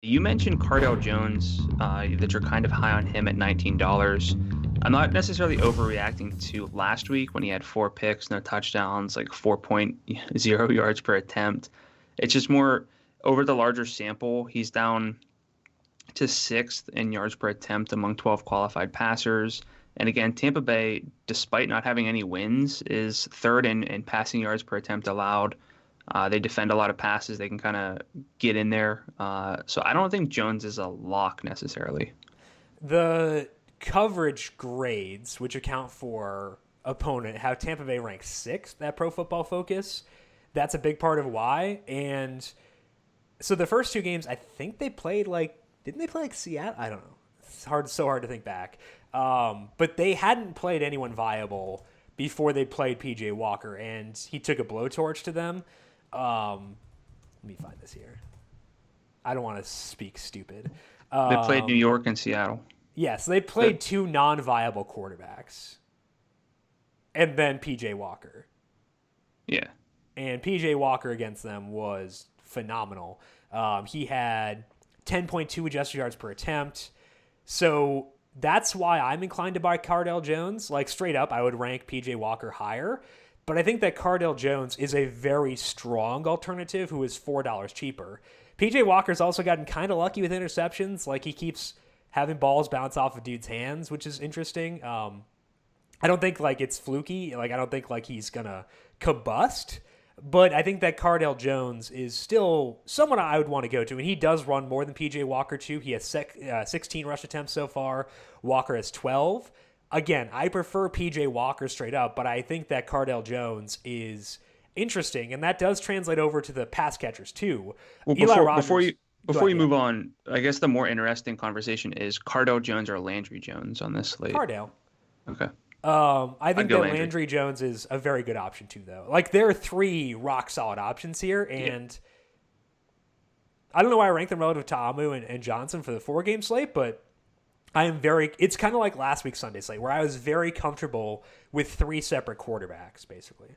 You mentioned Cardale Jones, that you're kind of high on him at $19. I'm not necessarily overreacting to last week when he had 4 picks, no touchdowns, like 4.0 yards per attempt. It's just more over the larger sample. He's down to sixth in yards per attempt among 12 qualified passers. And again, Tampa Bay, despite not having any wins, is third in passing yards per attempt allowed. They defend a lot of passes. They can kind of get in there. So I don't think Jones is a lock necessarily. The coverage grades, which account for opponent, have Tampa Bay ranked sixth at Pro Football Focus. That's a big part of why. And so the first two games, I think they played didn't they play like Seattle? I don't know. It's so hard to think back. But they hadn't played anyone viable before they played PJ Walker, and he took a blowtorch to them. Let me find this here. I don't want to speak stupid. They played New York and Seattle. Yeah, so they played two non-viable quarterbacks, and then PJ Walker. Yeah. And PJ Walker against them was phenomenal. He had 10.2 adjusted yards per attempt. So that's why I'm inclined to buy Cardale Jones. Like, straight up, I would rank PJ Walker higher. But I think that Cardale Jones is a very strong alternative who is $4 cheaper. PJ Walker's also gotten kind of lucky with interceptions. Like, he keeps having balls bounce off of dudes' hands, which is interesting. I don't think, it's fluky. Like, I don't think, he's going to combust. But I think that Cardale Jones is still someone I would want to go to. And he does run more than PJ Walker, too. He has 16 rush attempts so far. Walker has 12. Again, I prefer PJ Walker straight up, but I think that Cardale Jones is interesting. And that does translate over to the pass catchers, too. Well, Eli Rogers, before you move on, I guess the more interesting conversation is Cardale Jones or Landry Jones on this slate. Cardale. Okay. I think that Landry. Landry Jones is a very good option too, though. Like, there are three rock solid options here, and I don't know why I rank them relative to Amu and Johnson for the 4-game slate, but it's kind of like last week's Sunday slate where I was very comfortable with 3 separate quarterbacks, basically.